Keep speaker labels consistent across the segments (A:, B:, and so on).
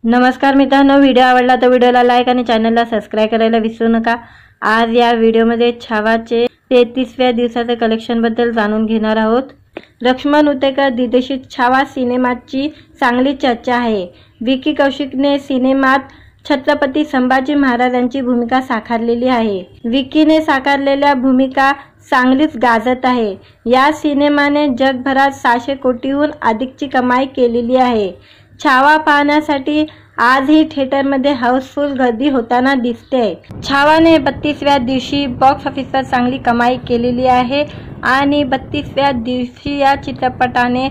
A: नमस्कार मित्रांनो, व्हिडिओ आवडला तर व्हिडिओला लाईक आणि चॅनलला सबस्क्राइब करायला विसरू नका। आज या व्हिडिओमध्ये छावाचे 33व्या दिवसाचे कलेक्शन बद्दल जाणून घेणार आहोत। लक्ष्मण उतेकर दिग्दर्शित छावा सिनेमाची चांगली चर्चा आहे। विकी कौशिकने सिनेमात छत्रपती संभाजी महाराजांची भूमिका साकारलेली आहे। विकीने साकारलेल्या भूमिका चांगलीच गाजत आहे। या सिनेमाने जगभरात 600 कोटीहून अधिकची कमाई केलेली आहे। छावा पाहण्यासाठी आजही थिएटरमध्ये हाऊसफुल गर्दी होताना दिसते। छावाने 32व्या दिवशी बॉक्स ऑफिसवर चांगली कमाई केलेली आहे आणि 32व्या दिवशी या चित्रपटाने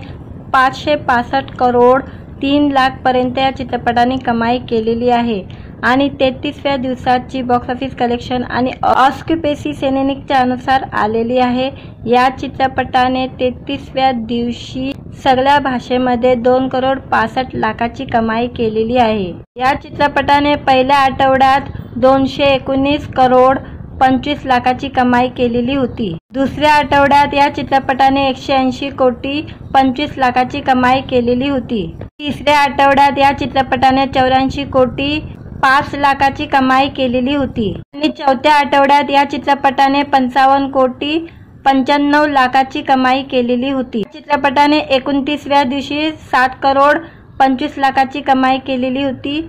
A: 565 करोड 3 लाख पर्यंत या चित्रपटाने कमाई केलेली आहे आणि 33व्या दिवसाची बॉक्स ऑफिस कलेक्शन आणि ऑक्युपेसी सेनेनिकच्या अनुसार आलेली आहे। या चित्रपटाने 33व्या दिवशी सगळ्या भाषेमध्ये 2 करोड 65 लाखाची कमाई केलेली आहे। या चित्रपटाने पहिल्या आठवड्यात 219 करोड 25 लाखाची कमाई केलेली होती। दुसऱ्या आठवड्यात या चित्रपटाने 180 कोटी 25 लाखाची कमाई केलेली होती। तिसऱ्या आठवड्यात या चित्रपटाने 84 कोटी 5 लाखाची कमाई केलेली होती आणि चौथ्या आठवड्यात या चित्रपटाने 55 कोटी 95 लाखाची कमाई केलेली होती। चित्रपटाने 29व्या दिवशी 7 करोड 25 लाखाची कमाई केलेली होती।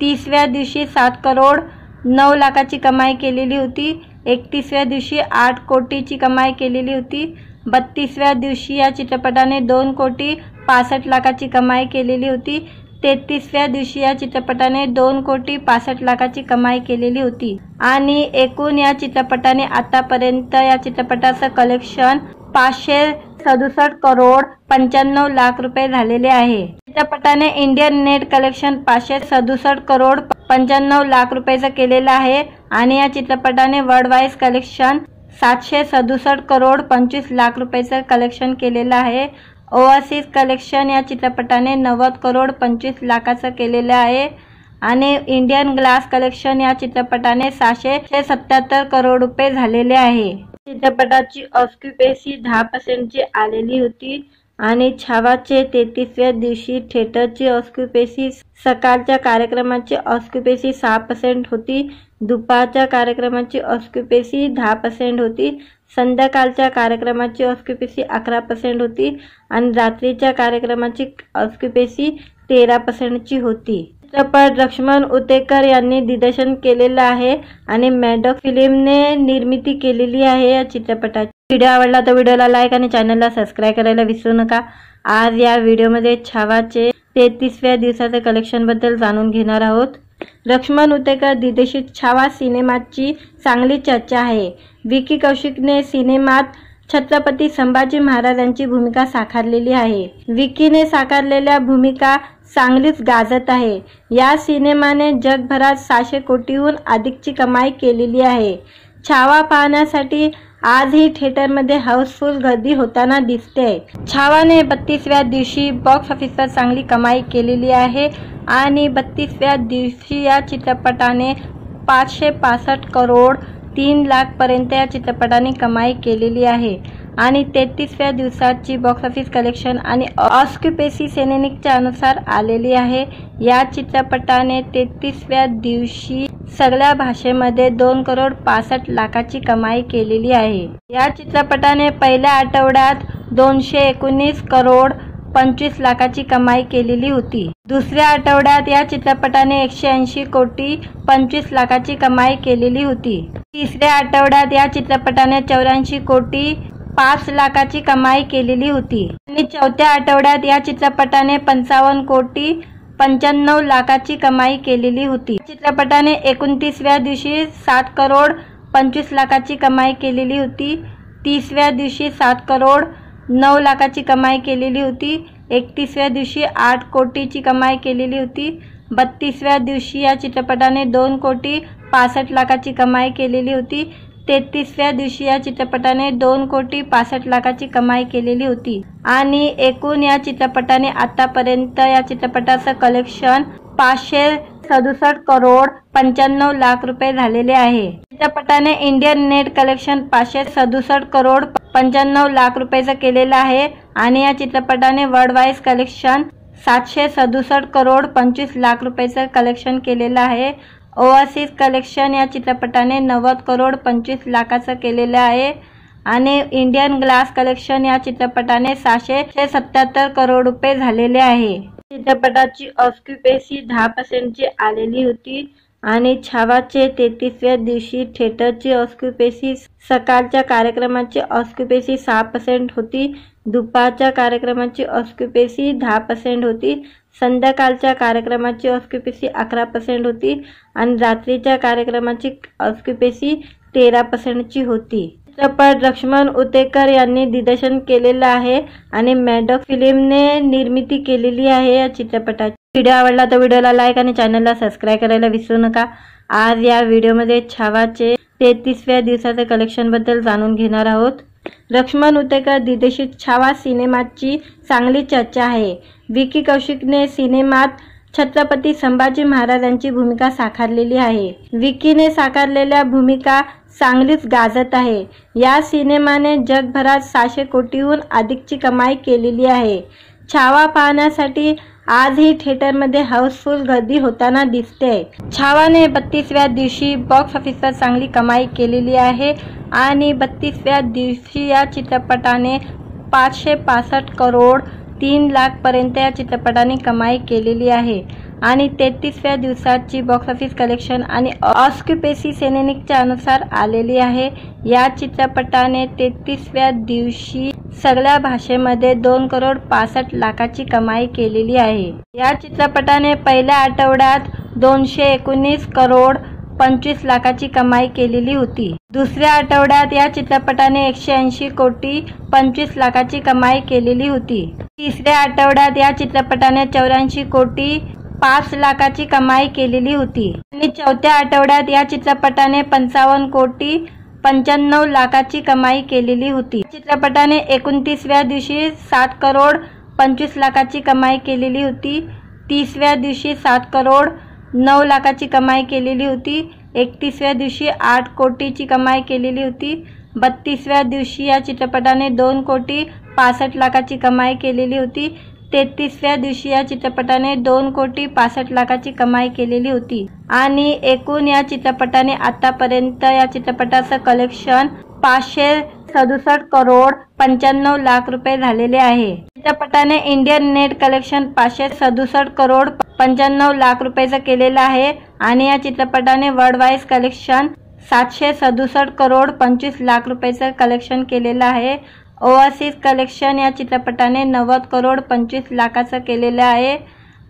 A: 30व्या दिवशी 7 करोड 9 लाखाची कमाई केलेली होती। 31व्या दिवशी 8 कोटीची कमाई केलेली होती। 32व्या दिवशी या चित्रपटाने 2 कोटी 65 लाखाची कमाई केलेली होती। 33व्या दिवशी या चित्रपटाने 2 कोटी 65 लाखाची कमाई केलेली होती आणि एकूण या चित्रपटाने आतापर्यंत या चित्रपटाचं कलेक्शन 567 करोड 95 लाख रुपये झालेले आहे। चित्रपटाने Indian net collection 567 crore 95 lakh रुपयाचं केलेलं आहे आणि या चित्रपटाने world wide collection 767 crore 25 lakh रुपयाचं कलेक्शन केलेलं आहे। ओव्हरसीज कलेक्शन या चित्रपटाने 90 करोड 25 लाखाचं केलेलं आहे आणि इंडियन ग्लास कलेक्शन या चित्रपटाने 677 करोड रुपये झालेले आहे। चित्रपटाची ऑक्युपेसी 10% आलेली होती आणि छावाचे 33व्या दिवशी थिएटरची ऑक्युपेसी सकाळच्या कार्यक्रमाची ऑक्युपेसी 6% होती। दुपारच्या कार्यक्रमाची ऑक्युपेसी 10% होती। संध्याकाळच्या कार्यक्रमाची ऑक्युपेसी 11% होती आणि रात्रीच्या कार्यक्रमाची ऑक्युपेसी 13% होती। चित्रपट लक्ष्मण उतेकर यांनी दिग्दर्शन केलेला आहे आणि मॅडॉक फिल्मने निर्मिती केलेली आहे। या चित्रपटाची व्हिडिओ आवडला तर व्हिडिओला लाईक आणि चॅनलला सबस्क्राइब करायला विसरू नका। आज या व्हिडिओमध्ये छावाचे 33व्या दिवसाचे कलेक्शन बद्दल जाणून घेणार आहोत। लक्ष्मण उतेकर दिग्दर्शित छावा सिनेमाची चांगली चर्चा आहे। विकी कौशिकने सिनेमात छत्रपती संभाजी महाराजांची भूमिका साकारलेली आहे। विकीने साकारलेल्या भूमिका चांगलीच गाजत आहे। या सिनेमाने जगभरात 600 कोटीहून अधिकची कमाई केलेली आहे। छावा पाहण्यासाठी आजही थिएटरमध्ये हाऊसफुल गर्दी होताना दिसते। छावाने 32व्या दिवशी बॉक्स ऑफिसवर चांगली कमाई केलेली आहे आणि 32व्या दिवशी या चित्रपटाने 565 करोड 3 लाख पर्यंत या चित्रपटाने कमाई केलेली आहे आणि 33व्या दिवसाची बॉक्स ऑफिस कलेक्शन आणि ऑक्युपेसी सेनेनिकच्या अनुसार आलेली आहे। या चित्रपटाने 33व्या दिवशी सगळ्या भाषेमध्ये 2 करोड 65 लाखाची कमाई केलेली आहे। या चित्रपटाने पहिल्या आठवड्यात 219 करोड 25 लाखाची कमाई केलेली होती। दुसऱ्या आठवड्यात या चित्रपटाने 180 कोटी 25 लाखाची कमाई केलेली होती। तिसऱ्या आठवड्यात या चित्रपटाने 84 कोटी 5 लाखाची कमाई केलेली होती आणि चौथ्या आठवड्यात या चित्रपटाने 55 कोटी 95 लाखाची कमाई केलेली होती। चित्रपटाने 29व्या दिवशी 7 करोड 25 लाखाची कमाई केलेली होती। 30व्या दिवशी 7 करोड 9 लाखाची कमाई केलेली होती। 31व्या दिवशी 8 कोटीची कमाई केलेली होती। 32व्या दिवशी या चित्रपटाने 2 कोटी 65 लाखाची कमाई केलेली होती। 33व्या दिवशी या चित्रपटाने 2 कोटी 65 लाखाची कमाई केलेली होती आणि एकूण या चित्रपटाने आतापर्यंत या चित्रपटाचं कलेक्शन 567 करोड 95 लाख रुपये झालेले आहे। चित्रपटाने Indian net collection 567 crore 95 lakh रुपयाचं केलेलं आहे आणि या चित्रपटाने world wide collection 767 crore 25 lakh रुपयाचं कलेक्शन केलेलं आहे। ओअसिस कलेक्शन या चित्रपटाने 90 करोड 25 लाखाचं केलेलं आहे आणि इंडियन ग्लास कलेक्शन या चित्रपटाने 677 करोड रुपये झालेले आहे। चित्रपटाची ऑक्युपेसी 10% ची आलेली होती आणि छावाचे 33व्या दिवशी थिएटरची ऑक्युपेसी सकाळच्या कार्यक्रमाची ऑक्युपेसी 6% होती, दुपारच्या कार्यक्रमाची ऑक्युपेसी 10% होती, संध्याकाळच्या कार्यक्रमाची ऑक्युपेसी 11% होती आणि रात्रीच्या कार्यक्रमाची ऑक्युपेसी 13% ची होती। चित्रपट लक्ष्मण उतेकर यांनी दिग्दर्शन केलेला आहे आणि मॅडॉक फिल्मने निर्मिती केलेली आहे या चित्रपटाची। व्हिडिओ आवडला तर व्हिडिओला लाईक आणि चॅनलला सबस्क्राइब करायला विसरू नका। आज या व्हिडिओमध्ये छावाचे 33व्या दिवसाचे कलेक्शन बद्दल जाणून घेणार आहोत। लक्ष्मण उतेकर दिग्दर्शित छावा सिनेमाची चांगली चर्चा आहे। विकी कौशिकने सिनेमात छत्रपती संभाजी महाराजांची भूमिका साकारलेली आहे। विकीने साकारलेल्या भूमिका चांगलीच गाजत आहे। या सिनेमाने जगभरात 600 कोटीहून अधिकची कमाई केलेली आहे। छावा पाहण्यासाठी आजही थिएटरमध्ये हाऊसफुल गर्दी होताना दिसते। छावाने 32व्या दिवशी बॉक्स ऑफिसवर चांगली कमाई केलेली आहे आणि 32व्या दिवशी या चित्रपटाने 565 करोड 3 लाख पर्यंत या चित्रपटाने कमाई केलेली आहे आणि 33व्या दिवसाची बॉक्स ऑफिस कलेक्शन आणि ऑक्युपेसी सेनेनिकच्या अनुसार आलेली आहे। या चित्रपटाने 33व्या दिवशी सगळ्या भाषेमध्ये 2 करोड 65 लाखाची कमाई केलेली आहे। या चित्रपटाने पहिल्या आठवड्यात 219 करोड 25 लाखाची कमाई केलेली होती। दुसऱ्या आठवड्यात या चित्रपटाने 180 कोटी 25 लाखाची कमाई केलेली होती। तिसऱ्या आठवड्यात या चित्रपटाने 84 कोटी 5 लाखाची कमाई केलेली होती आणि चौथ्या आठवड्यात या चित्रपटाने 55 कोटी 95 लाखाची कमाई केलेली होती। चित्रपटाने 29व्या दिवशी 7 करोड 25 लाखाची कमाई केलेली होती। 30व्या दिवशी 7 करोड 9 लाखाची कमाई केलेली होती। 31व्या दिवशी 8 कोटीची कमाई केलेली होती। 32व्या दिवशी या चित्रपटाने 2 कोटी 65 लाखाची कमाई केलेली होती। 33व्या दिवशी या चित्रपटाने 2 कोटी 65 लाखाची कमाई केलेली होती आणि एकूण या चित्रपटाने आतापर्यंत या चित्रपटाचं कलेक्शन 567 करोड 95 लाख रुपये झालेले आहे। चित्रपटाने Indian net collection 567 crore 95 lakh रुपयाचं केलेलं आहे आणि या चित्रपटाने world wide collection 767 crore 25 lakh रुपयाचं कलेक्शन केलेलं आहे। ओअसिस कलेक्शन या चित्रपटाने 90 करोड 25 लाखाचं केलेलं आहे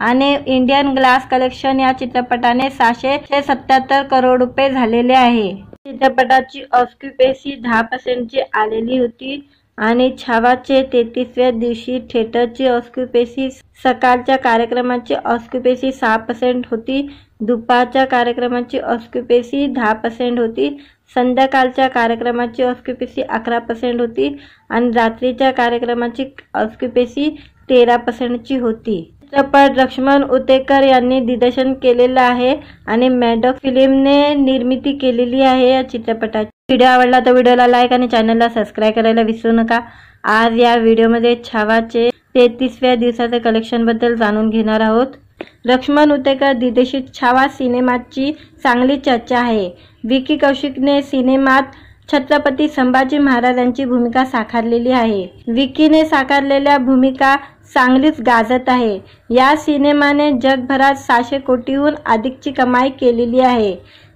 A: आणि इंडियन ग्लास कलेक्शन या चित्रपटाने 677 करोड रुपये झालेले आहे। चित्रपटाची ऑक्युपेसी 10% ची आलेली होती आणि छावाचे 33व्या दिवशी थिएटरची ऑक्युपेसी सकाळच्या कार्यक्रमाची ऑक्युपेसी 6% होती, दुपारच्या कार्यक्रमाची ऑक्युपेसी 10% होती, संध्याकाळच्या कार्यक्रमाची ऑक्युपेसी 11% होती आणि रात्रीच्या कार्यक्रमाची ऑक्युपेसी 13% ची होती। चित्रपट लक्ष्मण उतेकर यांनी दिग्दर्शन केलेलं आहे आणि मॅडॉक फिल्मने निर्मिती केलेली आहे या चित्रपटाची। व्हिडिओ आवडला तर व्हिडिओला लाईक आणि चॅनलला सबस्क्राइब करायला विसरू नका। आज या व्हिडिओमध्ये छावाचे 33व्या दिवसाचे कलेक्शन बद्दल जाणून घेणार आहोत। लक्ष्मण उतेकर दिग्दर्शित छावा सिनेमाची चांगली चर्चा आहे। विकी कौशिकने सिनेमात छत्रपती संभाजी महाराजांची भूमिका साकारलेली आहे। विकीने साकारलेल्या भूमिका चांगलीच गाजत आहे। या सिनेमाने जगभरात 600 कोटीहून अधिकची कमाई केलेली आहे।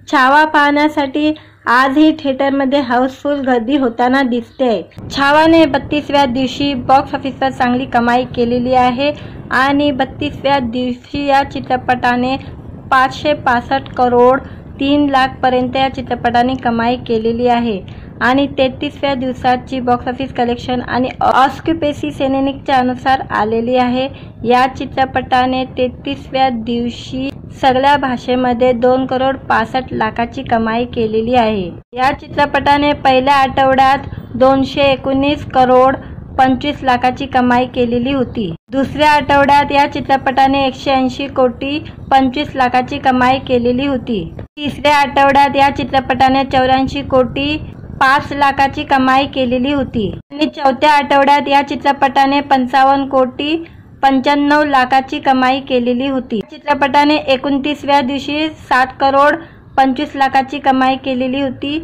A: छावा पाहण्यासाठी आजही थिएटरमध्ये हाऊसफुल गर्दी होताना दिसते। छावाने 32व्या दिवशी बॉक्स ऑफिसवर चांगली कमाई केलेली आहे आणि 32व्या दिवशी या चित्रपटाने 565 करोड 3 लाख पर्यंत या चित्रपटाने कमाई केलेली आहे आणि 33व्या दिवसाची बॉक्स ऑफिस कलेक्शन आणि ऑक्युपेसी सेनेनिकच्या अनुसार आलेली आहे। या चित्रपटाने 33व्या दिवशी सगळ्या भाषेमध्ये 2 करोड 65 लाखाची कमाई केलेली आहे। या चित्रपटाने पहिल्या आठवड्यात 219 करोड 25 लाखाची कमाई केलेली होती। दुसऱ्या आठवड्यात या चित्रपटाने 180 कोटी 25 लाखाची कमाई केलेली होती। तिसऱ्या आठवड्यात या चित्रपटाने 84 कोटी 5 लाखाची कमाई केलेली होती आणि चौथ्या आठवड्यात या चित्रपटाने 55 कोटी 95 लाखाची कमाई केलेली होती। चित्रपटाने 29व्या दिवशी 7 करोड 25 लाखाची कमाई केलेली होती।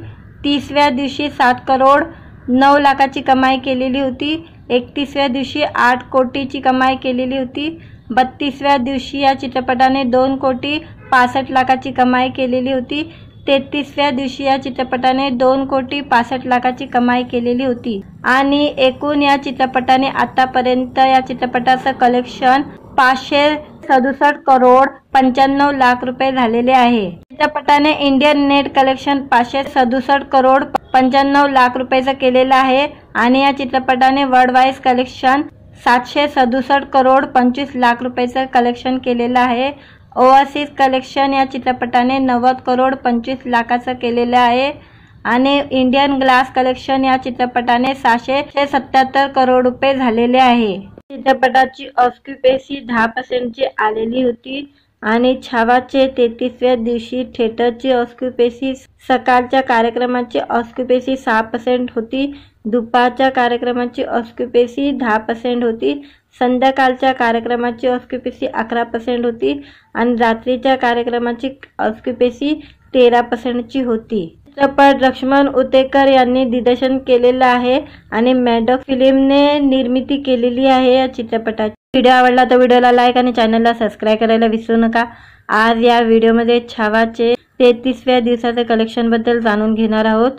A: 30व्या दिवशी 7 करोड 9 लाखाची कमाई केलेली होती। 31व्या दिवशी 8 कोटीची कमाई केलेली होती। 32व्या दिवशी या चित्रपटाने 2 कोटी 65 लाखाची कमाई केलेली होती। 33व्या दिवशी या चित्रपटाने 2 कोटी 65 लाखाची कमाई केलेली होती आणि एकूण या चित्रपटाने आतापर्यंत या चित्रपटाचं कलेक्शन 567 करोड 95 लाख रुपये झालेले आहे। चित्रपटाने Indian net collection 567 crore 95 lakh रुपयाचं केलेलं आहे आणि या चित्रपटाने world wise collection 767 crore 25 lakh रुपयाचं कलेक्शन केलेलं आहे। ओव्हरसीज कलेक्शन या चित्रपटाने 90 करोड 25 लाखाचं केलेलं आहे आणि इंडियन ग्लास कलेक्शन या चित्रपटाने 677 करोड रुपये झालेले आहे। चित्रपटाची ऑक्युपेसी 10% आलेली होती आणि छावाचे 33व्या दिवशी थिएटरची ऑक्युपेसी सकाळच्या कार्यक्रमाची ऑक्युपेसी 6% होती। दुपारच्या कार्यक्रमाची ऑक्युपेसी 10% होती। संध्याकाळच्या कार्यक्रमाची ऑक्युपेसी 11% होती आणि रात्रीच्या कार्यक्रमाची ऑक्युपेसी 13% होती। चित्रपट लक्ष्मण उतेकर यांनी दिग्दर्शन केलेला आहे आणि मॅडॉक फिल्मने निर्मिती केलेली आहे या चित्रपटाची। व्हिडिओ आवडला तर व्हिडिओला लाईक आणि चॅनलला सबस्क्राईब करायला विसरू नका। आज या व्हिडिओमध्ये छावाचे 33व्या दिवसाचे कलेक्शन बद्दल जाणून घेणार आहोत।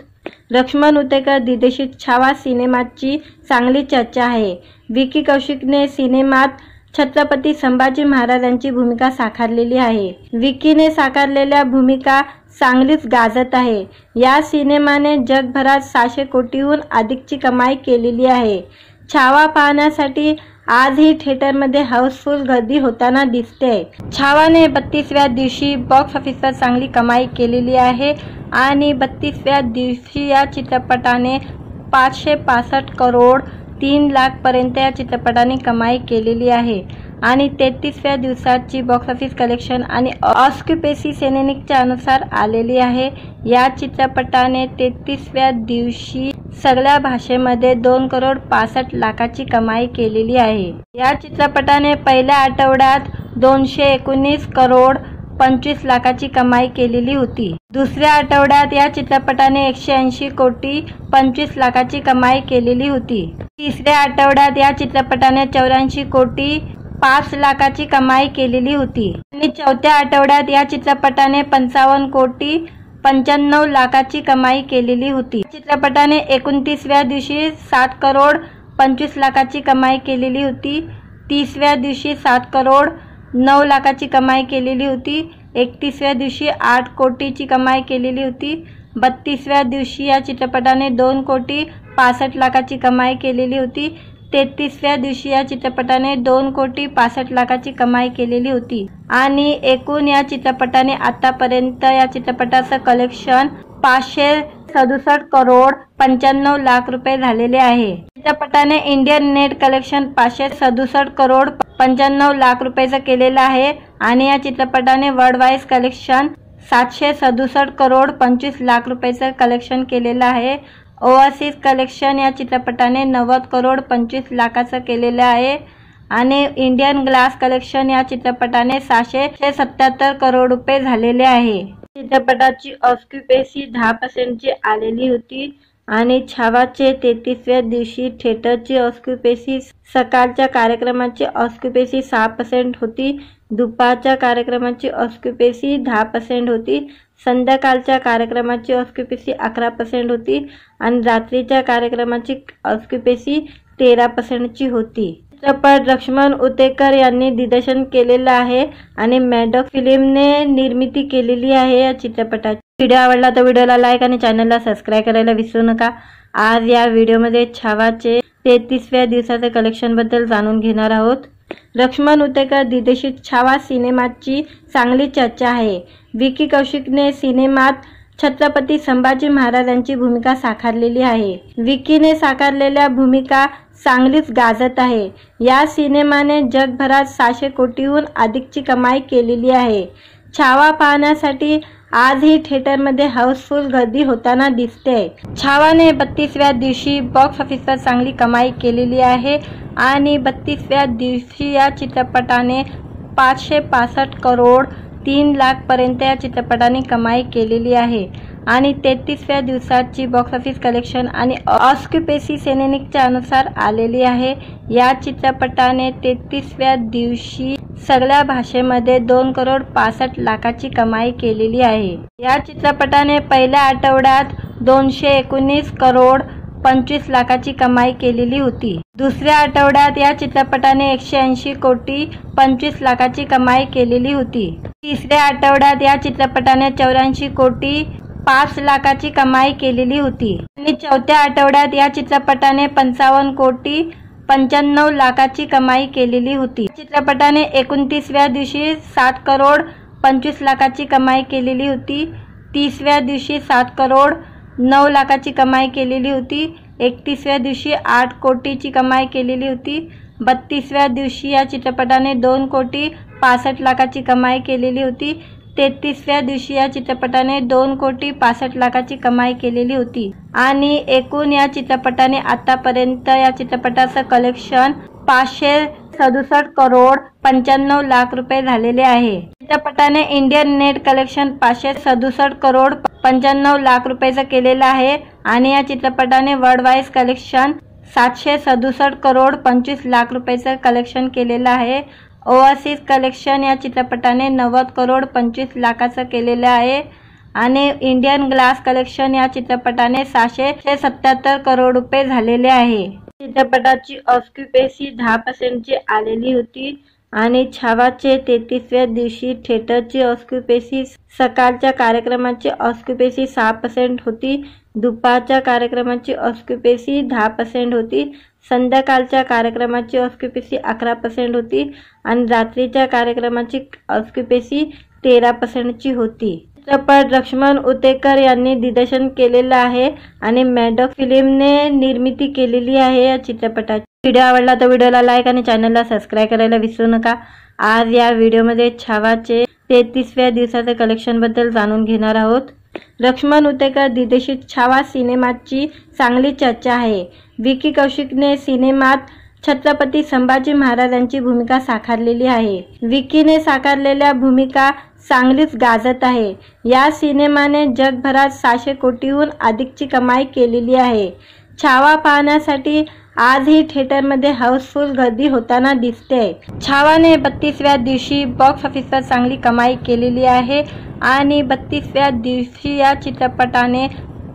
A: लक्ष्मण उतेकर दिग्दर्शित छावा सिनेमाची चांगली चर्चा आहे। विकी कौशिकने सिनेमात छत्रपती संभाजी महाराजांची भूमिका साकारलेली आहे। विकीने साकारलेल्या भूमिका चांगलीच गाजत आहे। या सिनेमाने जगभरात 600 कोटीहून अधिकची कमाई केलेली आहे। छावा पाहण्यासाठी आजही थिएटरमध्ये हाऊसफुल गर्दी होताना दिसते। छावाने 32व्या दिवशी बॉक्स ऑफिसवर चांगली कमाई केलेली आहे आणि 32व्या दिवशी या चित्रपटाने 565 करोड 3 लाख पर्यंत या चित्रपटाने कमाई केलेली आहे आणि 33व्या दिवसाची बॉक्स ऑफिस कलेक्शन आणि ऑक्युपेसी सेनेनिकच्या अनुसार आलेली आहे। या चित्रपटाने 33व्या दिवशी सगळ्या भाषेमध्ये 2 करोड 65 लाखाची कमाई केलेली आहे। या चित्रपटाने पहिल्या आठवड्यात 219 करोड 25 लाखाची कमाई केलेली होती। दुसऱ्या आठवड्यात या चित्रपटाने 180 कोटी 25 लाखाची कमाई केलेली होती। तिसऱ्या आठवड्यात या चित्रपटाने 84 कोटी 5 लाखाची कमाई केलेली होती आणि चौथ्या आठवड्यात या चित्रपटाने 55 कोटी 95 लाखाची कमाई केलेली होती। चित्रपटाने 29व्या दिवशी 7 करोड 25 लाखाची कमाई केलेली होती। 30व्या दिवशी 7 करोड 9 लाखाची कमाई केलेली होती। 31व्या दिवशी 8 कोटीची कमाई केलेली होती। 32व्या दिवशी या चित्रपटाने 2 कोटी 65 लाखाची कमाई केलेली होती। 33व्या दिवशी या चित्रपटाने 2 कोटी 65 लाखाची कमाई केलेली होती आणि एकूण या चित्रपटाने आतापर्यंत या चित्रपटाचं कलेक्शन 567 करोड 95 लाख रुपये झालेले आहे। चित्रपटाने Indian net collection 567 crore 95 lakh रुपयाचं केलेलं आहे आणि या चित्रपटाने world wise collection 767 crore 25 lakh रुपयाचं कलेक्शन केलेलं आहे। ओव्हरसीज कलेक्शन या चित्रपटाने 90 करोड 25 लाखाचं केलेलं आहे आणि इंडियन ग्लास कलेक्शन या चित्रपटाने 677 करोड रुपये झालेले आहे। चित्रपटाची ऑक्युपेसी 10% आलेली होती आणि छावाचे 33व्या दिवशी थिएटरची ऑक्युपेसी सकाळच्या कार्यक्रमाची ऑक्युपेसी 6% होती। दुपारच्या कार्यक्रमाची ऑक्युपेसी 10% होती। संध्याकाळच्या कार्यक्रमाची ऑक्युपेसी 11% होती आणि रात्रीच्या कार्यक्रमाची ऑक्युपेसी 13% होती। चित्रपट लक्ष्मण उतेकर यांनी दिग्दर्शन केलेलं आहे आणि मॅडॉक फिल्मने निर्मिती केलेली आहे या चित्रपटाची। व्हिडिओ आवडला तर व्हिडिओला लाईक आणि चॅनलला सबस्क्राईब करायला विसरू नका। आज या व्हिडिओमध्ये छावाचे 33व्या दिवसाचे कलेक्शन बद्दल जाणून घेणार आहोत। लक्ष्मण उतेकर दिग्दर्शित छावा सिनेमाची चांगली चर्चा आहे। विकी कौशिकने सिनेमात छत्रपती संभाजी महाराजांची भूमिका साकारलेली आहे। विकीने साकारलेल्या भूमिका चांगलीच गाजत आहे। या सिनेमाने जगभरात 600 कोटीहून अधिकची कमाई केलेली आहे। छावा पाहण्यासाठी आजही थिएटरमध्ये हाऊसफुल गर्दी होताना दिसते। छावाने 32व्या दिवशी बॉक्स ऑफिसवर चांगली कमाई केलेली आहे आणि 32व्या दिवशी या चित्रपटाने 565 करोड 3 लाख पर्यंत या चित्रपटाने कमाई केलेली आहे आणि 33व्या दिवसाची बॉक्स ऑफिस कलेक्शन आणि ऑक्युपेसी सेनेनिकच्या अनुसार आलेली आहे। या चित्रपटाने 33व्या दिवशी सगळ्या भाषेमध्ये 2 करोड 65 लाखाची कमाई केलेली आहे। या चित्रपटाने पहिल्या आठवड्यात 219 करोड 25 लाखाची कमाई केलेली होती। दुसऱ्या आठवड्यात या चित्रपटाने 180 कोटी 25 लाखाची कमाई केलेली होती। तिसऱ्या आठवड्यात या चित्रपटाने 84 कोटी 5 लाखाची कमाई केलेली होती आणि चौथ्या आठवड्यात या चित्रपटाने 55 कोटी 95 लाखाची कमाई केलेली होती। चित्रपटाने 29व्या दिवशी 7 करोड 25 लाखाची कमाई केलेली होती। 30व्या दिवशी 7 करोड 9 लाखाची कमाई केलेली होती। 31व्या दिवशी 8 कोटीची कमाई केलेली होती। 32व्या दिवशी या चित्रपटाने 2 कोटी 65 लाखाची कमाई केलेली होती। 33व्या दिवशी या चित्रपटाने 2 कोटी 65 लाखाची कमाई केलेली होती आणि एकूण या चित्रपटाने आतापर्यंत या चित्रपटाचं कलेक्शन 567 करोड 95 लाख रुपये झालेले आहे। चित्रपटाने Indian net collection 567 crore 95 lakh रुपयाचं केलेलं आहे आणि या चित्रपटाने world wise collection 767 crore 25 lakh रुपयाचं कलेक्शन केलेलं आहे। ओव्हरसीज कलेक्शन या चित्रपटाने 90 करोड 25 लाखाचं केलेलं आहे आणि इंडियन ग्लास कलेक्शन या चित्रपटाने 677 करोड रुपये झालेले आहे। चित्रपटाची ऑक्युपेसी 10% आलेली होती आणि छावाचे 33व्या दिवशी थिएटरची ऑक्युपेसी सकाळच्या कार्यक्रमाची ऑक्युपेसी 6% होती। दुपारच्या कार्यक्रमाची ऑक्युपेसी 10% होती। संध्याकाळच्या कार्यक्रमाची ऑक्युपेसी 11% होती आणि रात्रीच्या कार्यक्रमाची ऑक्युपेसी 13% होती। चित्रपट लक्ष्मण उतेकर यांनी दिग्दर्शन केलेला आहे आणि मॅडॉक फिल्मने निर्मिती केलेली आहे। या चित्रपटाची व्हिडिओ आवडला तर व्हिडिओला लाईक आणि चॅनलला सबस्क्राईब करायला विसरू नका। आज या व्हिडिओमध्ये छावाचे 33व्या दिवसाचे कलेक्शन बद्दल जाणून घेणार आहोत। लक्ष्मण उतेकर दिग्दर्शित छावा सिनेमाची चांगली चर्चा आहे। विकी कौशिकने सिनेमात छत्रपती संभाजी महाराजांची भूमिका साकारलेली आहे। विकीने साकारलेल्या भूमिका चांगलीच गाजत आहे। या सिनेमाने जगभरात 600 कोटीहून अधिकची कमाई केलेली आहे। छावा पाहण्यासाठी आजही थिएटरमध्ये हाऊसफुल गर्दी होताना दिसते। छावाने 32व्या दिवशी बॉक्स ऑफिसवर चांगली कमाई केलेली आहे आणि 32व्या दिवशी या चित्रपटाने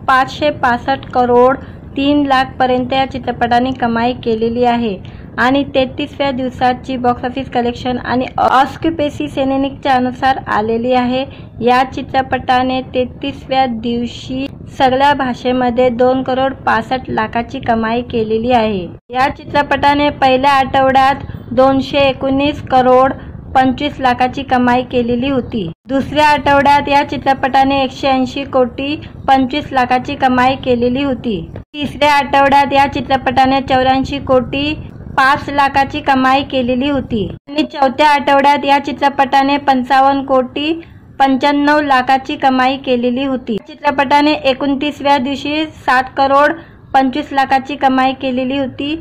A: 565 करोड 3 लाख पर्यंत या चित्रपटाने कमाई केलेली आहे आणि 33व्या दिवसाची बॉक्स ऑफिस कलेक्शन आणि ऑक्युपेसी सेनेनिकच्या अनुसार आलेली आहे। या चित्रपटाने 33व्या दिवशी सगळ्या भाषेमध्ये 2 करोड 65 लाखाची कमाई केलेली आहे। या चित्रपटाने पहिल्या आठवड्यात 219 करोड 25 लाखाची कमाई केलेली होती। दुसऱ्या आठवड्यात या चित्रपटाने 180 कोटी 25 लाखाची कमाई केलेली होती। तिसऱ्या आठवड्यात या चित्रपटाने 84 कोटी 5 लाखाची कमाई केलेली होती आणि चौथ्या आठवड्यात या चित्रपटाने 55 कोटी 95 लाखाची कमाई केलेली होती। चित्रपटाने 29व्या दिवशी 7 करोड 25 लाखाची कमाई केलेली होती।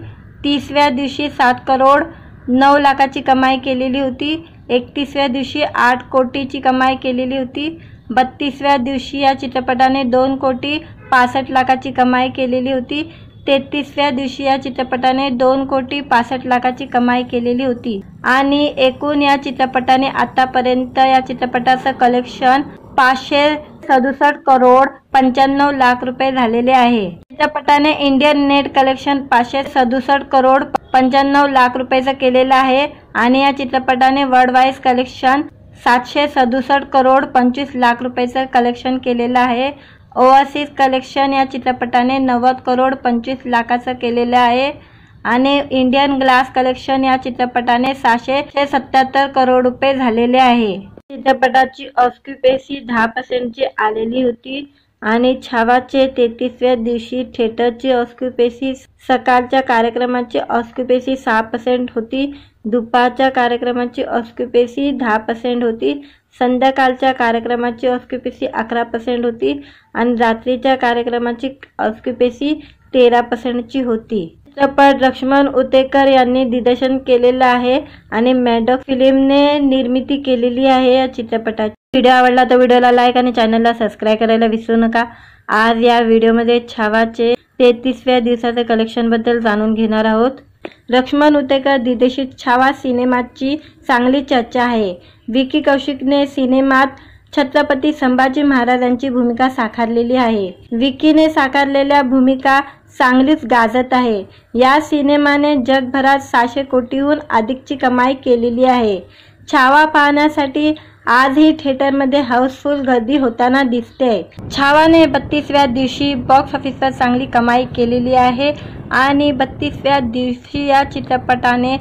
A: 30व्या दिवशी 7 करोड 9 लाखाची कमाई केलेली होती। 31व्या दिवशी 8 कोटीची कमाई केलेली होती। 32व्या दिवशी या चित्रपटाने 2 कोटी 65 लाखाची कमाई केलेली होती। 33व्या दिवशी या चित्रपटाने 2 कोटी 65 लाखाची कमाई केलेली होती आणि एकूण या चित्रपटाने आतापर्यंत या चित्रपटाचं कलेक्शन 567 करोड 95 लाख रुपये झालेले आहे। चित्रपटाने Indian net collection 567 crore 95 lakh रुपयाचं केलेलं आहे आणि या चित्रपटाने world wise collection 767 crore 25 lakh रुपयाचं कलेक्शन केलेलं आहे। ओव्हरसीज कलेक्शन या चित्रपटाने 90 करोड 25 लाखाचं केलेलं आहे आणि इंडियन ग्लास कलेक्शन या चित्रपटाने 677 करोड रुपये झालेले आहे। चित्रपटाची ऑक्युपेसी 10% आलेली होती आणि छावाचे 33व्या दिवशी थिएटरची ऑक्युपेसी सकाळच्या कार्यक्रमाची ऑक्युपेसी 6% होती, दुपारच्या कार्यक्रमाची ऑक्युपेसी 10% होती, संध्याकाळच्या कार्यक्रमाची ऑक्युपेसी 11% होती आणि रात्रीच्या कार्यक्रमाची ऑक्युपेसी 13% होती. चित्रपट लक्ष्मण उतेकर यांनी दिग्दर्शन केलेला आहे आणि मॅडॉक फिल्मने निर्मिती केलेली आहे. या चित्रपटाची व्हिडिओ आवडला तर व्हिडिओला लाईक आणि चॅनलला सबस्क्राईब करायला विसरू नका. आज या व्हिडिओमध्ये छावाचे 33व्या दिवसाचे कलेक्शन बद्दल जाणून घेणार आहोत. लक्ष्मण उतेकर दिग्दर्शित छावा सिनेमाची चांगली चर्चा आहे. विकी कौशिकने सिनेमात छत्रपती संभाजी महाराजांची भूमिका साकारलेली आहे. विकीने साकारलेल्या भूमिका चांगलीच गाजत आहे. या सिनेमाने जगभरात 600 कोटीहून अधिकची कमाई केलेली आहे. छावा पाहण्यासाठी आजही थिएटरमध्ये हाऊसफुल गर्दी होताना दिसते. छावाने 32व्या दिवशी बॉक्स ऑफिसवर चांगली कमाई केलेली आहे आणि 32व्या दिवशी या चित्रपटाने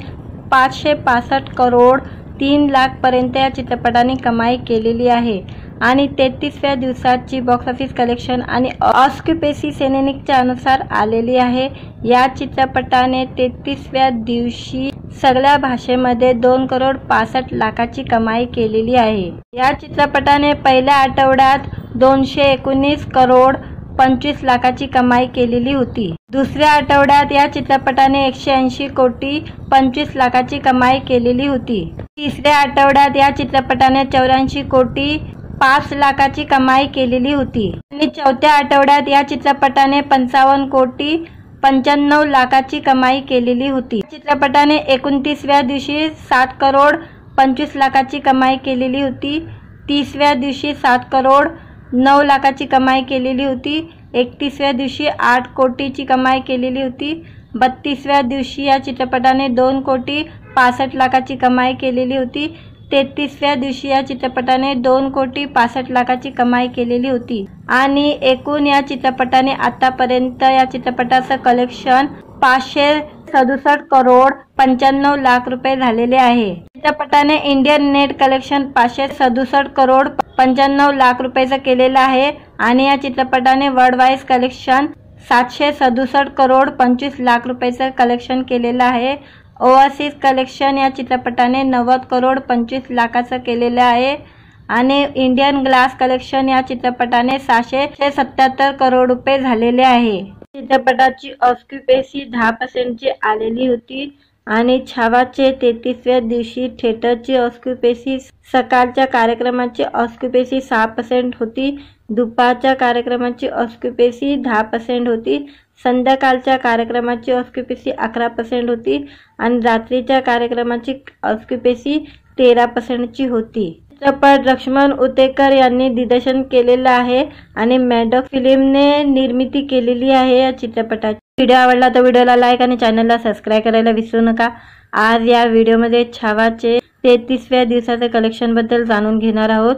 A: 565 करोड 3 लाखपर्यंत या चित्रपटाने कमाई केलेली आहे आणि 33व्या दिवसाची बॉक्स ऑफिस कलेक्शन आणि ऑक्युपेसी सेनेनिकच्या अनुसार आलेली आहे. या चित्रपटाने 33व्या दिवशी सगळ्या भाषेमध्ये 2 करोड 65 लाखाची कमाई केलेली आहे. या चित्रपटाने पहिल्या आठवड्यात 219 करोड 25 लाखाची कमाई केलेली होती. दुसऱ्या आठवड्यात या चित्रपटाने 180 कोटी 25 लाखाची कमाई केलेली होती. तिसऱ्या आठवड्यात या चित्रपटाने 84 कोटी 5 लाखाची कमाई केलेली होती आणि चौथ्या आठवड्यात या चित्रपटाने 55 कोटी 95 लाखाची कमाई केलेली होती. चित्रपटाने 29व्या दिवशी 7 करोड 25 लाखाची कमाई केलेली होती. 30व्या दिवशी 7 करोड 9 लाखाची कमाई केलेली होती. 31व्या दिवशी 8 कोटीची कमाई केलेली होती. 32व्या दिवशी या चित्रपटाने 2 कोटी 65 लाखाची कमाई केलेली होती. 33व्या दिवशी या चित्रपटाने 2 कोटी 65 लाखाची कमाई केलेली होती आणि एकूण या चित्रपटाने आतापर्यंत या चित्रपटाचं कलेक्शन 567 करोड 95 लाख रुपये झालेले आहे. चित्रपटाने Indian net collection 567 crore 95 lakh रुपयाचं केलेलं आहे आणि या चित्रपटाने world wise collection 767 crore 25 lakh रुपयाचं कलेक्शन केलेलं आहे. ओव्हरसीज कलेक्शन या चित्रपटाने 90 करोड 25 लाखाचं केलेलं आहे आणि इंडियन ग्लास कलेक्शन या चित्रपटाने 677 करोड रुपये झालेले आहे. चित्रपटाची ऑक्युपेसी 10% आलेली होती आणि छावाचे 33व्या दिवशी थिएटरची ऑक्युपेसी सकाळच्या कार्यक्रमाची ऑक्युपेसी 6% होती, दुपारच्या कार्यक्रमाची ऑक्युपेसी 10% होती, संध्याकाळच्या कार्यक्रमाची ऑक्युपेसी 11% होती आणि रात्रीच्या कार्यक्रमाची ऑक्युपेसी 13% होती. चित्रपट लक्ष्मण उतेकर यांनी दिग्दर्शन केलेला आहे आणि मॅडॉक फिल्मने निर्मिती केलेली आहे. या चित्रपटाची व्हिडिओ आवडला तर व्हिडिओला लाईक आणि चॅनलला सबस्क्राईब करायला विसरू नका. आज या व्हिडिओमध्ये छावाचे 33व्या दिवसाचे कलेक्शन बद्दल जाणून घेणार आहोत.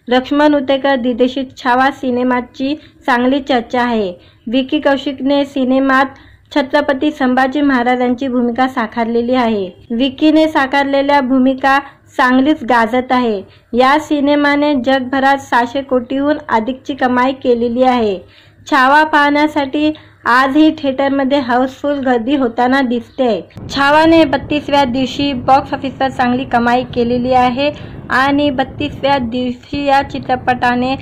A: लक्ष्मण उतेकर दिग्दर्शित छावा सिनेमाची चांगली चर्चा आहे. विकी कौशिकने सिनेमात छत्रपती संभाजी महाराजांची भूमिका साकारलेली आहे. विकीने साकारलेल्या भूमिका चांगलीच गाजत आहे. या सिनेमाने जगभरात 600 कोटीहून अधिकची कमाई केलेली आहे. छावा पाहण्यासाठी आजही थिएटरमध्ये हाऊसफुल गर्दी होताना दिसते. छावाने 32व्या दिवशी बॉक्स ऑफिसवर चांगली कमाई केलेली आहे आणि 32व्या दिवशी या चित्रपटाने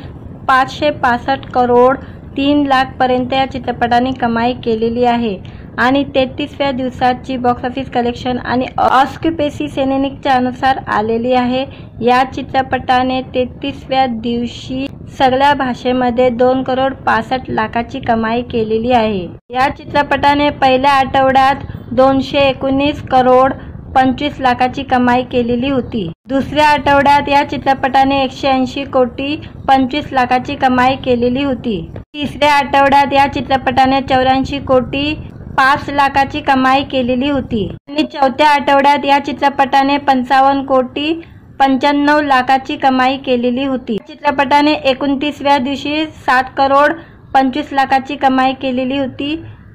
A: 565 करोड 3 लाखपर्यंत या चित्रपटाने कमाई केलेली आहे आणि 33व्या दिवसाची बॉक्स ऑफिस कलेक्शन आणि ऑक्युपेसी सेनेनिकच्या अनुसार आलेली आहे. या चित्रपटाने 33व्या दिवशी सगळ्या भाषेमध्ये 2 करोड 65 लाखाची कमाई केलेली आहे. या चित्रपटाने पहिल्या आठवड्यात 219 करोड 25 लाखाची कमाई केलेली होती. दुसऱ्या आठवड्यात या चित्रपटाने 180 कोटी 25 लाखाची कमाई केलेली होती. तिसऱ्या आठवड्यात या चित्रपटाने 84 कोटी 5 लाखाची कमाई केलेली होती आणि चौथ्या आठवड्यात या चित्रपटाने 55 कोटी 95 लाखाची कमाई केलेली होती. चित्रपटाने 29व्या दिवशी 7 करोड 25 लाखाची कमाई केलेली होती.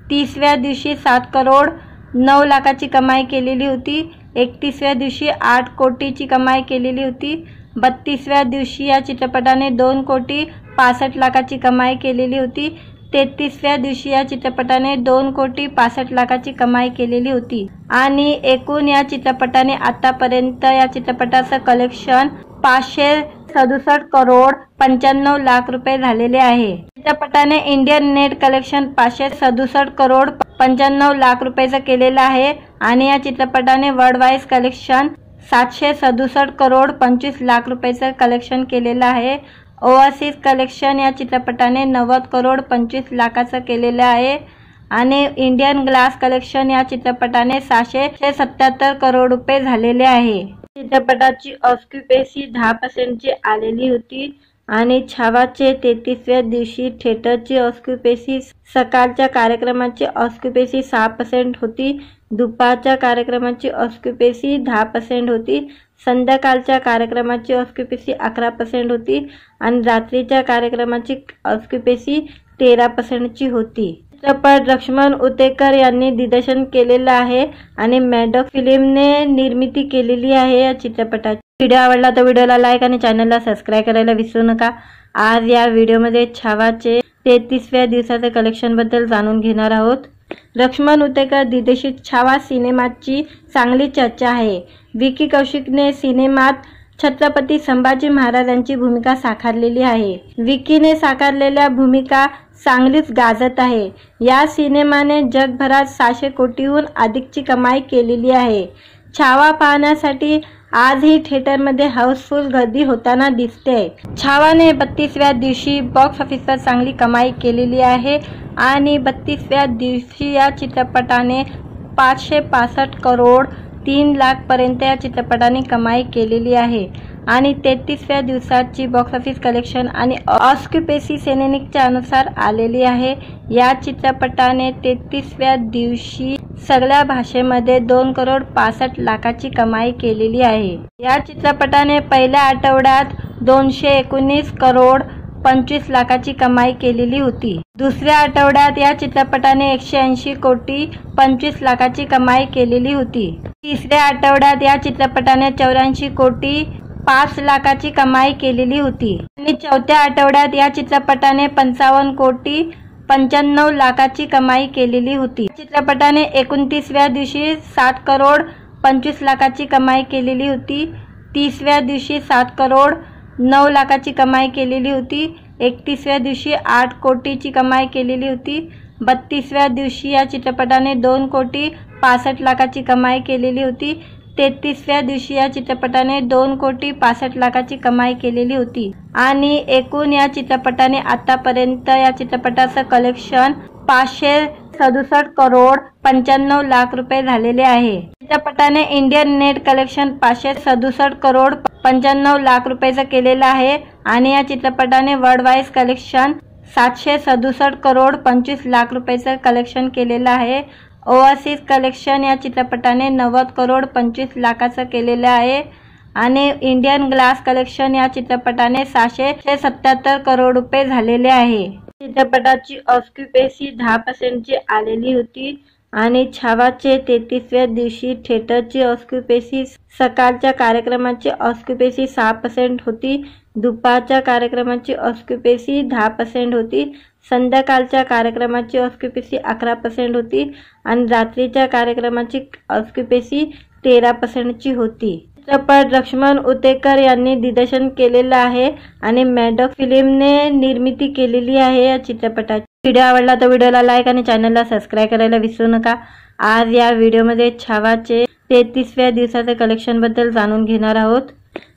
A: 30व्या दिवशी 7 करोड 9 लाखाची कमाई केलेली होती. 31व्या दिवशी 8 कोटीची कमाई केलेली होती 32व्या दिवशी या चित्रपटाने 2,65,00,000ची कमाई केलेली होती। 33व्या दिवशी या चित्रपटाने 2,65,00,000ची कमाई केलेली होती आणि एकूण या चित्रपटाने आतापर्यंत या चित्रपटाचं कलेक्शन 567 करोड 95 लाख रुपये झालेले आहे। चित्रपटाने Indian net collection 567 crore 95 lakh रुपयाचं केलेलं आहे आणि या चित्रपटाने world wide collection 767 crore 25 lakh रुपयाचं कलेक्शन केलेलं आहे। ओव्हरसीज कलेक्शन या चित्रपटाने 90 करोड 25 लाखाचं केलेलं आहे आणि इंडियन ग्लास कलेक्शन या चित्रपटाने 777 करोड रुपये झालेले आहे। चित्रपटाची ऑक्युपेसी 10% आलेली होती आणि छावाचे 33व्या दिवशी थिएटरची ऑक्युपेसी सकाळच्या कार्यक्रमाची ऑक्युपेसी 6% होती, दुपारच्या कार्यक्रमाची ऑक्युपेसी 10% होती, संध्याकाळच्या कार्यक्रमाची ऑक्युपेसी 11% होती आणि रात्रीच्या कार्यक्रमाची ऑक्युपेसी 13% होती। चित्रपट लक्ष्मण उतेकर यांनी दिग्दर्शन केलेला आहे आणि मॅडॉक फिल्मने निर्मिती केलेली आहे या चित्रपटाची। व्हिडिओ आवडला तर व्हिडिओला लाईक आणि चॅनलला सबस्क्राईब करायला विसरू नका। आज या व्हिडिओमध्ये छावाचे 33व्या दिवसाचे कलेक्शन बद्दल जाणून घेणार आहोत। लक्ष्मण उतेकर दिग्दर्शित छावा सिनेमाची चांगली चर्चा आहे। विकी कौशिकने सिनेमात छत्रपती संभाजी महाराजांची भूमिका साकारलेली आहे। विकीने साकारलेल्या भूमिका चांगलीच गाजत आहे। या सिनेमाने जगभरात 600 कोटीहून अधिकची कमाई केलेली आहे। छावा पाहण्यासाठी आजही थिएटरमध्ये हाऊसफुल गर्दी होताना दिसते। छावाने 32व्या दिवशी बॉक्स ऑफिसवर चांगली कमाई केलेली आहे आणि 32व्या दिवशी या चित्रपटाने 565 करोड 3 लाख पर्यंत या चित्रपटाने कमाई केलेली आहे आणि 33व्या दिवसाची बॉक्स ऑफिस कलेक्शन आणि ऑक्युपेसी सेनेनिकच्या अनुसार आलेली आहे। या चित्रपटाने 33व्या दिवशी सगळ्या भाषेमध्ये 2 करोड 65 लाखाची कमाई केलेली आहे। या चित्रपटाने पहिल्या आठवड्यात 219 करोड 25 लाखाची कमाई केलेली होती। दुसऱ्या आठवड्यात या चित्रपटाने 180 कोटी 25 लाखाची कमाई केलेली होती। तिसऱ्या आठवड्यात या चित्रपटाने 84 कोटी 5 लाखाची कमाई केलेली होती आणि चौथ्या आठवड्यात या चित्रपटाने 55 कोटी 95 लाखाची कमाई केलेली होती। चित्रपटाने 29व्या दिवशी 7 करोड 25 लाखाची कमाई केलेली होती। 30व्या दिवशी 7 करोड 9 लाखाची कमाई केलेली होती। 31व्या दिवशी 8 कोटीची कमाई केलेली होती। 32व्या दिवशी या चित्रपटाने 2 कोटी 65 लाखाची कमाई केलेली होती। 33व्या दिवशी या चित्रपटाने 2 कोटी 65 लाखाची कमाई केलेली होती आणि एकूण या चित्रपटाने आतापर्यंत या चित्रपटाचं कलेक्शन 567 करोड 95 लाख रुपये झालेले आहे। चित्रपटाने Indian net collection 567 crore 95 lakh रुपयाचं केलेलं आहे आणि या चित्रपटाने world wide collection 767 crore 25 lakh रुपयाचं कलेक्शन केलेलं आहे। ओव्हरसीज कलेक्शन या चित्रपटाने 90 करोड 25 लाखाचं केलेलं आहे आणि इंडियन ग्लास कलेक्शन या चित्रपटाने 777 करोड रुपये झालेले आहे। चित्रपटाची ऑक्युपेसी 10% आलेली होती आणि छावाचे 33व्या दिवशी थिएटरची ऑक्युपेसी सकाळच्या कार्यक्रमाची ऑक्युपेसी 6% होती, दुपारच्या कार्यक्रमाची ऑक्युपेसी 10% होती, संध्याकाळच्या कार्यक्रमाची ऑक्युपेसी 11% होती आणि रात्रीच्या कार्यक्रमाची ऑक्युपेसी 13% होती। चित्रपट लक्ष्मण उतेकर यांनी दिग्दर्शन केलेलं आहे आणि मॅडॉक फिल्मने निर्मिती केलेली आहे या चित्रपटाची। व्हिडिओ आवडला तर व्हिडिओला लाईक आणि चॅनलला सबस्क्राईब करायला विसरू नका। आज या व्हिडिओमध्ये छावाचे 33व्या दिवसाचे कलेक्शन बद्दल जाणून घेणार आहोत।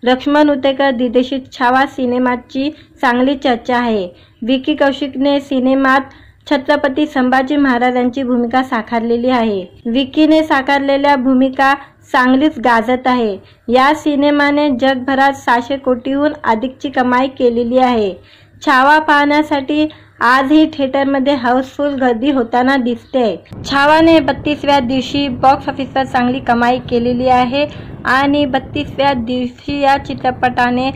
A: लक्ष्मण उतेकर दिग्दर्शित छावा सिनेमाची चांगली चर्चा आहे। विकी कौशिकने सिनेमात छत्रपती संभाजी महाराजांची भूमिका साकारलेली आहे। विकीने साकारलेल्या भूमिका चांगलीच गाजत आहे। या सिनेमाने जगभरात 600 कोटीहून अधिकची कमाई केलेली आहे। छावा पाहण्यासाठी आजही थिएटरमध्ये हाऊसफुल गर्दी होताना दिसते। छावाने 32व्या दिवशी बॉक्स ऑफिसवर चांगली कमाई केलेली आहे आणि 32व्या दिवशी या चित्रपटाने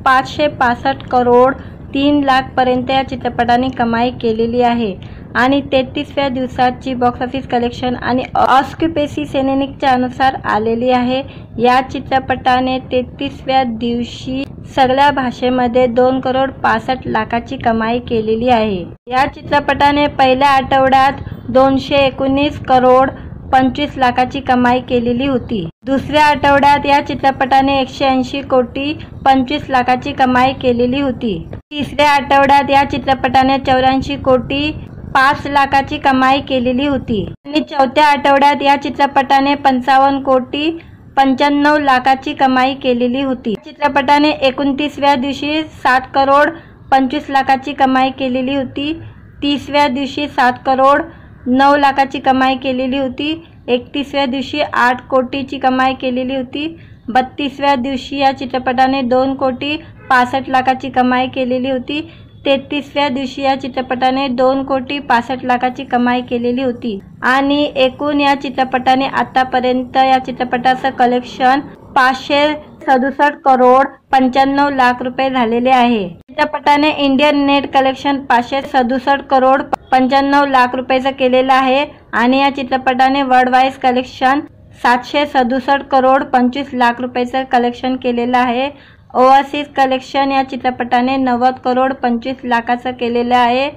A: 565 करोड 3 लाख पर्यंत या चित्रपटाने कमाई केलेली आहे आणि 33व्या दिवसाची बॉक्स ऑफिस कलेक्शन आणि ऑस्क्युपेसी सेनेनिकच्या अनुसार आलेली आहे। या चित्रपटाने 33व्या दिवशी सगळ्या भाषेमध्ये 2,65,00,000ची कमाई केलेली आहे। या चित्रपटाने पहिल्या आठवड्यात 219,25,00,000ची कमाई केलेली होती। दुसऱ्या आठवड्यात या चित्रपटाने 180,25,00,000ची कमाई केलेली होती। तिसऱ्या आठवड्यात या चित्रपटाने 84,05,00,000ची कमाई केलेली होती आणि चौथ्या आठवड्यात या चित्रपटाने 55,95,00,000ची कमाई केलेली होती। चित्रपटाने 29व्या दिवशी 7,25,00,000ची कमाई केलेली होती। 30व्या दिवशी 7,09,00,000ची कमाई केलेली होती। 31व्या दिवशी 8 कोटीची कमाई केलेली होती। 32व्या दिवशी या चित्रपटाने 2,65,00,000ची कमाई केलेली होती। 33व्या दिवशी या चित्रपटाने 2,65,00,000ची कमाई केलेली होती आणि एकूण या चित्रपटाने आतापर्यंत या चित्रपटाचं कलेक्शन 567,95,00,000 रुपये झालेले आहे। चित्रपटाने इंडियन नेट कलेक्शन 567,95,00,000 रुपयाचं केलेलं आहे आणि या चित्रपटाने वर्ल्ड वाईज कलेक्शन 767,25,00,000 रुपयाचं कलेक्शन केलेलं आहे। ओव्हरसीज कलेक्शन या चित्रपटाने 90,25,00,000चं केलेलं आहे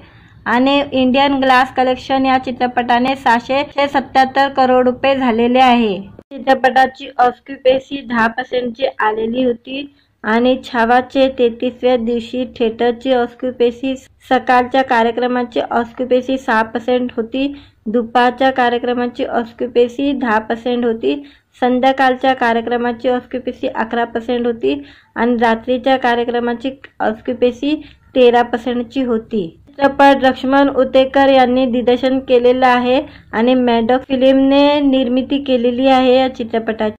A: आणि इंडियन ग्लास कलेक्शन या चित्रपटाने 677 करोड रुपये झालेले आहे। चित्रपटाची ऑस्क्युपेसी 10%ची आलेली होती आणि छावाचे 33व्या दिवशी थिएटरची ऑस्क्युपेसी सकाळच्या कार्यक्रमाची ऑस्क्युपेसी 6% होती। दुपारच्या कार्यक्रमाची ऑस्क्युपेसी 10% होती। संध्याकाळच्या कार्यक्रमाची ऑस्क्युपेसी 11% होती आणि रात्रीच्या कार्यक्रमाची ऑस्क्युपेसी 13%ची होती। चित्रपट लक्ष्मण उतेकर यांनी दिग्दर्शन केलेला आहे आणि मॅडॉक फिल्मने निर्मिती केलेली आहे। या चित्रपटाची